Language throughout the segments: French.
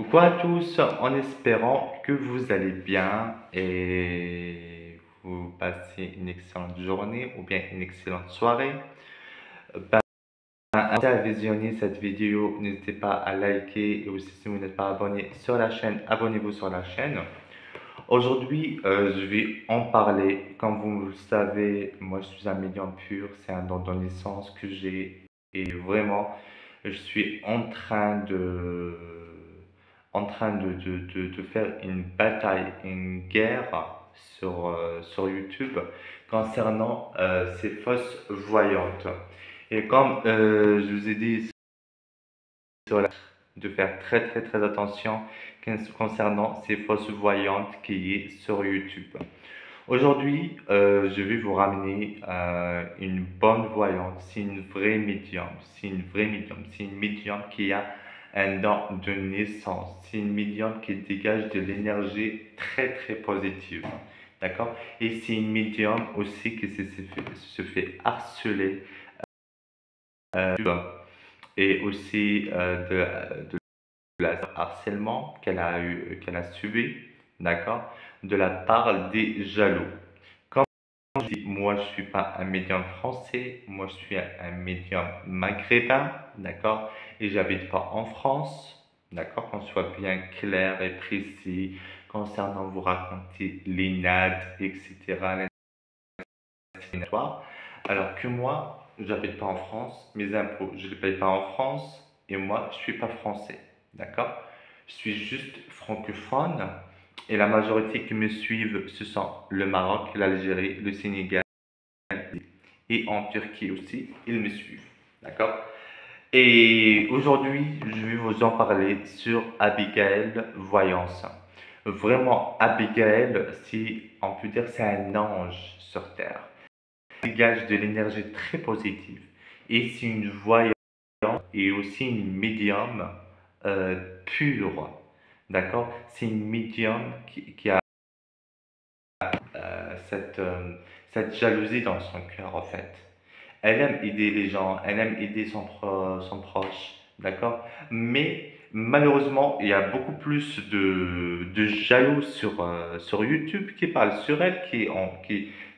Coucou à tous, en espérant que vous allez bien et vous passez une excellente journée ou bien une excellente soirée. Merci à visionner cette vidéo, n'hésitez pas à liker et aussi si vous n'êtes pas abonné sur la chaîne, abonnez-vous sur la chaîne. Aujourd'hui, je vais en parler. Comme vous le savez, moi je suis un médium pur, c'est un don de naissance que j'ai et vraiment, je suis en train de faire une bataille, une guerre sur YouTube concernant ces fausses voyantes. Et comme je vous ai dit sur de faire très attention concernant ces fausses voyantes qui est sur YouTube. Aujourd'hui, je vais vous ramener une bonne voyante, c'est une vraie médium, c'est une médium qui a un don de naissance, c'est une médium qui dégage de l'énergie très positive, d'accord? Et c'est une médium aussi qui se fait harceler et aussi de la harcèlement qu'elle a subi, d'accord, de la part des jaloux. Comme je dis, moi je suis pas un médium français, moi je suis un médium maghrébin, d'accord, et j'habite pas en France, d'accord, qu'on soit bien clair et précis concernant vous raconter l'INAD, etc. Alors que moi, j'habite pas en France, mes impôts, je ne les paye pas en France, et moi, je suis pas français, d'accord? Je suis juste francophone, et la majorité qui me suivent, ce sont le Maroc, l'Algérie, le Sénégal, et en Turquie aussi, ils me suivent, d'accord? Et aujourd'hui, je vais vous en parler sur Abigail Voyance. Vraiment, Abigail, si on peut dire, c'est un ange sur terre. Dégage de l'énergie très positive et c'est une voyante et aussi une médium pure. D'accord? C'est une médium qui a cette jalousie dans son cœur en fait. Elle aime aider les gens, elle aime aider son proche, d'accord? Mais malheureusement, il y a beaucoup plus de jaloux sur YouTube qui parlent sur elle, qui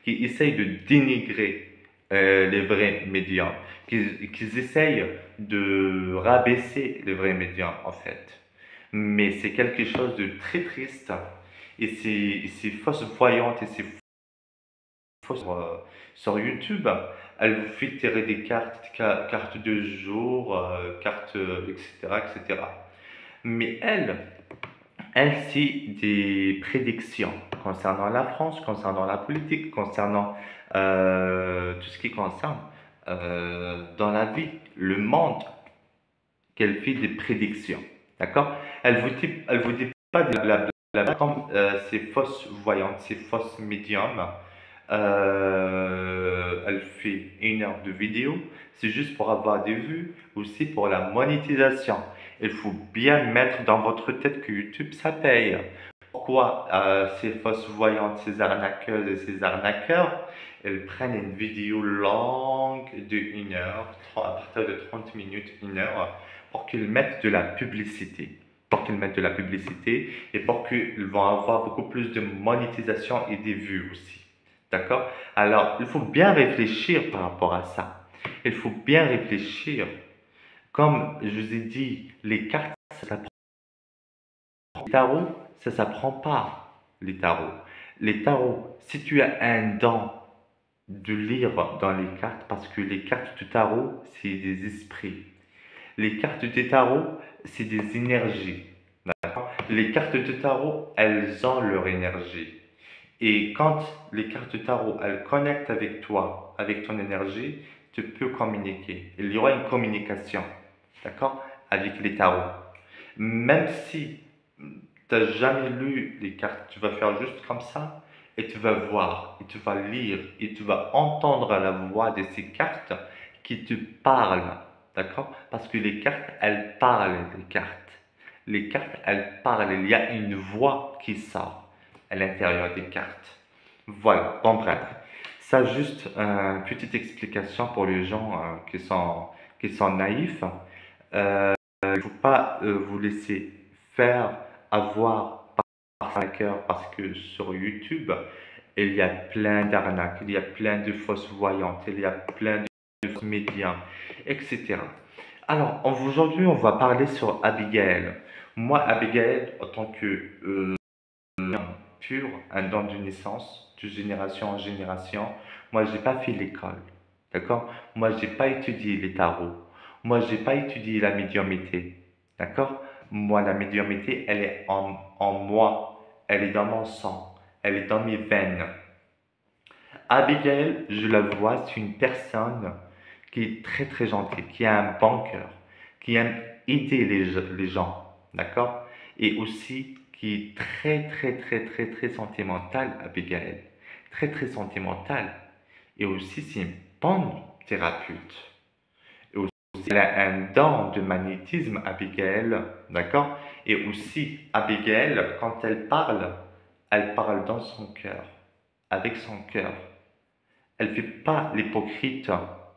essayent de dénigrer les vrais médiums, qui essayent de rabaisser les vrais médiums en fait. Mais c'est quelque chose de très triste et ces fausses voyantes et ces sur YouTube, elle vous fait tirer des cartes de jour, cartes, etc., etc. Mais elle, c'est des prédictions concernant la France, concernant la politique, concernant tout ce qui concerne dans la vie, le monde, qu'elle fait des prédictions. D'accord? Elle vous dit pas des blablabla comme ces fausses voyantes, ces fausses médiums. Elle fait 1 heure de vidéo, c'est juste pour avoir des vues, aussi pour la monétisation. Il faut bien mettre dans votre tête que YouTube, ça paye. Pourquoi ces fausses voyantes, ces arnaqueuses et ces arnaqueurs, ils prennent une vidéo longue de 1 heure, à partir de 30 minutes, 1 heure, pour qu'ils mettent de la publicité. Pour qu'ils mettent de la publicité et pour qu'ils vont avoir beaucoup plus de monétisation et des vues aussi. D'accord? Alors, il faut bien réfléchir par rapport à ça. Il faut bien réfléchir. Comme je vous ai dit, les cartes, ça s'apprend. Les tarots, ça s'apprend pas, les tarots. Les tarots, si tu as un don de lire dans les cartes, parce que les cartes du tarot, c'est des esprits. Les cartes des tarots, c'est des énergies. D'accord? Les cartes de tarot, elles ont leur énergie. Et quand les cartes tarot, elles connectent avec toi, avec ton énergie, tu peux communiquer. Il y aura une communication, d'accord, avec les tarots. Même si tu n'as jamais lu les cartes, tu vas faire juste comme ça, et tu vas voir, et tu vas lire, et tu vas entendre la voix de ces cartes qui te parlent, d'accord? Parce que les cartes, elles parlent, les cartes. Les cartes, elles parlent, il y a une voix qui sort à l'intérieur des cartes. Voilà, bon bref. Ça juste une petite explication pour les gens qui sont naïfs. Il ne faut pas vous laisser faire avoir par hacker parce que sur YouTube, il y a plein d'arnaques, il y a plein de fausses voyantes, il y a plein de fausses médiums, etc. Alors, aujourd'hui, on va parler sur Abigail. Moi, Abigail, en tant que pur, un don de naissance, de génération en génération, moi, j'ai pas fait l'école. D'accord? Moi, j'ai pas étudié les tarots. Moi, j'ai pas étudié la médiumnité. D'accord? Moi, la médiumnité, elle est en moi. Elle est dans mon sang. Elle est dans mes veines. Abigail, je la vois, c'est une personne qui est très très gentille, qui a un bon cœur, qui aime aider les gens, d'accord? Et aussi qui est très très très très très sentimentale, Abigail. Très très sentimentale. Et aussi c'est une bonne thérapeute. Et aussi elle a un don de magnétisme, Abigail, d'accord? Et aussi Abigail, quand elle parle dans son cœur, avec son cœur. Elle ne fait pas l'hypocrite,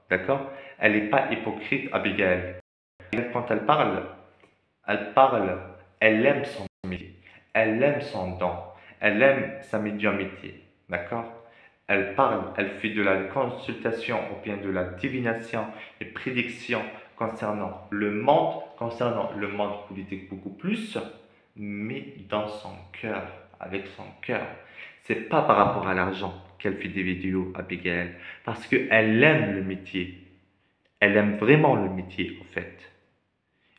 d'accord? Elle n'est pas hypocrite, Abigail. Quand elle parle, elle aime son métier, elle aime son don, elle aime sa médiumnité, d'accord? Elle parle, elle fait de la consultation ou bien de la divination et prédiction concernant le monde politique beaucoup plus, mais dans son cœur, avec son cœur. C'est pas par rapport à l'argent qu'elle fait des vidéos, Abigail, parce qu'elle aime le métier. Elle aime vraiment le métier, en fait.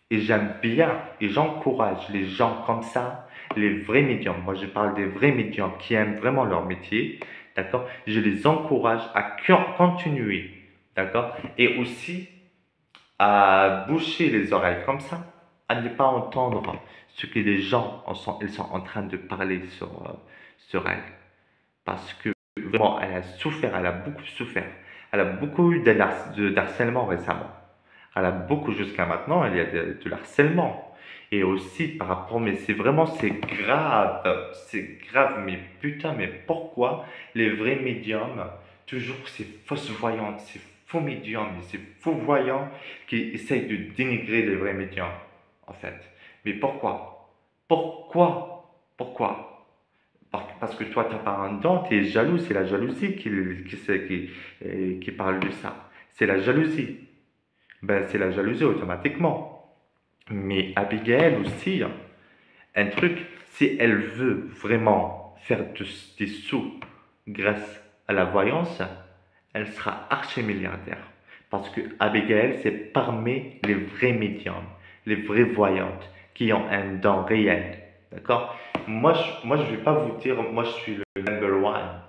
Et j'aime bien et j'encourage les gens comme ça, les vrais médiums. Moi, je parle des vrais médiums qui aiment vraiment leur métier, d'accord? Je les encourage à continuer, d'accord? Et aussi à boucher les oreilles comme ça, à ne pas entendre ce que les gens ils sont en train de parler sur elle. Parce que vraiment, elle a souffert, elle a beaucoup souffert. Elle a beaucoup eu de harcèlement récemment. Elle a beaucoup jusqu'à maintenant, il y a de l'harcèlement. Et aussi par rapport, mais c'est grave, mais putain, mais pourquoi les vrais médiums, toujours ces fausses voyantes, ces faux médiums, ces faux voyants qui essayent de dénigrer les vrais médiums, en fait. Mais pourquoi? Pourquoi? Parce que toi, tu n'as pas un don, tu es jaloux, c'est la jalousie qui parle de ça. C'est la jalousie. Ben, c'est la jalousie automatiquement. Mais Abigail aussi, hein, un truc, si elle veut vraiment faire des sous grâce à la voyance, elle sera archi-milliardaire. Parce que Abigail, c'est parmi les vrais médiums, les vraies voyantes qui ont un don réel. D'accord? Moi, je vais pas vous dire, moi, je suis le number one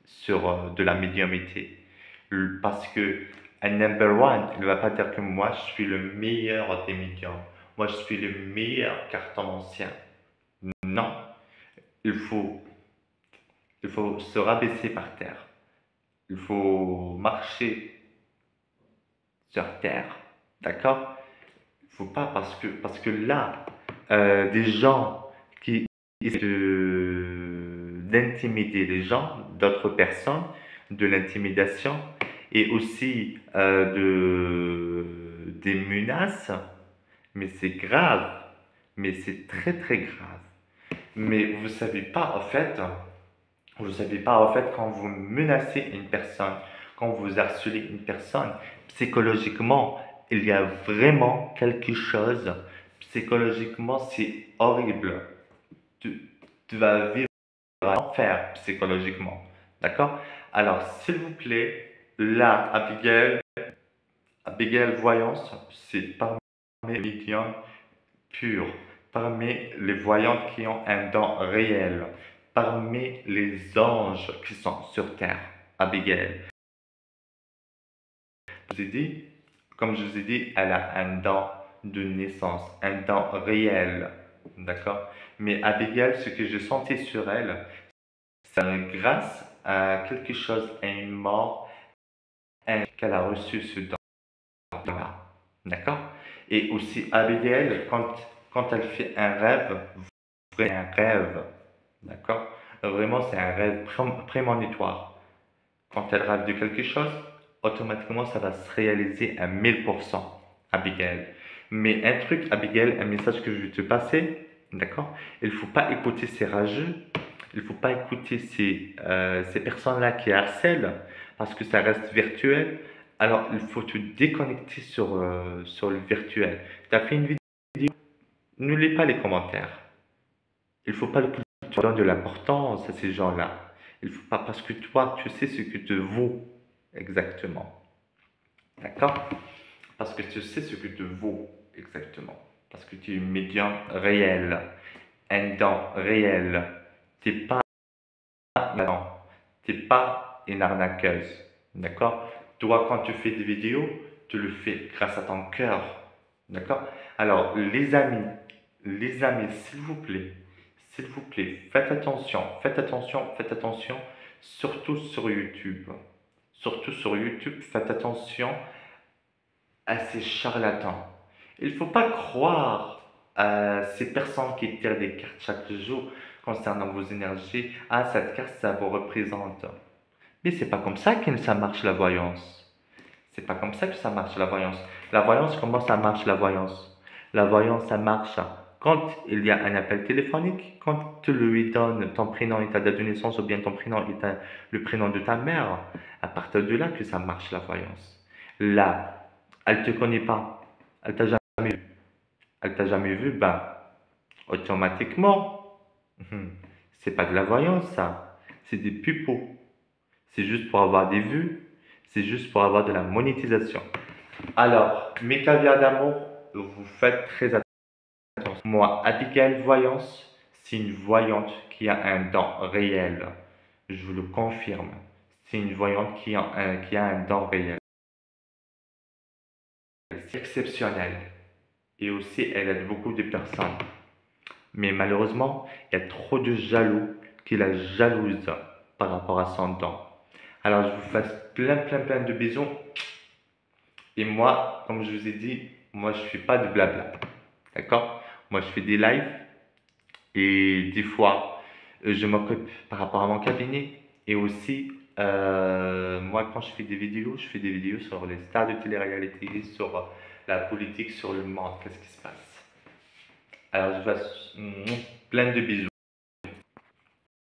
sur de la médiumnité. Parce que un number one, il ne va pas dire que moi, je suis le meilleur des médiums. Moi, je suis le meilleur cartomancien. Non, il faut, il faut se rabaisser par terre. Il faut marcher sur terre. D'accord? Il faut pas parce que là, des gens qui essaient d'intimider les gens, d'autres personnes, de l'intimidation et aussi des menaces, mais c'est grave, mais c'est très très grave. Mais vous savez pas en fait quand vous menacez une personne, quand vous harcelez une personne, psychologiquement, il y a vraiment quelque chose. Psychologiquement, c'est horrible. Tu vas vivre un enfer psychologiquement. D'accord? Alors, s'il vous plaît, là, Abigail Voyance, c'est parmi les médiums purs, parmi les voyantes qui ont un don réel, parmi les anges qui sont sur terre. Abigail, je vous ai dit, comme je vous ai dit, elle a un don de naissance, un don réel. D'accord? Mais Abigail, ce que j'ai senti sur elle, c'est grâce à quelque chose, à une mort, qu'elle a reçu ce don-là. D'accord? Et aussi, Abigail, quand elle fait un rêve, un rêve, d'accord? Vraiment, c'est un rêve prémonitoire. Quand elle rêve de quelque chose, automatiquement, ça va se réaliser à 1000%, Abigail. Mais un truc, Abigail, un message que je vais te passer, D'accord? Il ne faut pas écouter ces rageux, il ne faut pas écouter ces personnes-là qui harcèlent, parce que ça reste virtuel. Alors, il faut te déconnecter sur le virtuel. Tu as fait une vidéo, ne lis pas les commentaires. Il ne faut pas que tu donnes de l'importance à ces gens-là. Il faut pas, parce que toi, tu sais ce que te vaut exactement. D'accord? Parce que tu sais ce que te vaut exactement. Parce que tu es une médium réel, un don réel. Tu n'es pas non, t'es pas une arnaqueuse. D'accord? Toi, quand tu fais des vidéos, tu le fais grâce à ton cœur. D'accord? Alors, les amis, s'il vous plaît, faites attention, faites attention, surtout sur YouTube. Surtout sur YouTube, faites attention à ces charlatans. Il ne faut pas croire à ces personnes qui tirent des cartes chaque jour concernant vos énergies. Ah, cette carte, ça vous représente. Mais c'est pas comme ça que ça marche la voyance. C'est pas comme ça que ça marche la voyance. La voyance, comment ça marche la voyance? La voyance, ça marche quand il y a un appel téléphonique, quand tu lui donnes ton prénom et ta date de naissance, ou bien ton prénom et le prénom de ta mère. À partir de là que ça marche la voyance. Là, elle te connaît pas, elle t'a jamais vu. Elle t'a jamais vu, ben, automatiquement, c'est pas de la voyance, ça. C'est des pipeaux. C'est juste pour avoir des vues, c'est juste pour avoir de la monétisation. Alors, mes caviars d'amour, vous faites très attention. Moi, Abigail Voyance, c'est une voyante qui a un don réel. Je vous le confirme. C'est une voyante qui a un don réel. C'est exceptionnel. Et aussi, elle aide beaucoup de personnes. Mais malheureusement, il y a trop de jaloux qui la jalousent par rapport à son don. Alors, je vous fasse plein de bisous. Et moi, comme je vous ai dit, moi, je ne fais pas de blabla. D'accord? Moi, je fais des lives et des fois, je m'occupe par rapport à mon cabinet. Et aussi, moi, quand je fais des vidéos sur les stars de télé-réalité, sur la politique, sur le monde, qu'est-ce qui se passe. Alors, je vous fasse plein de bisous.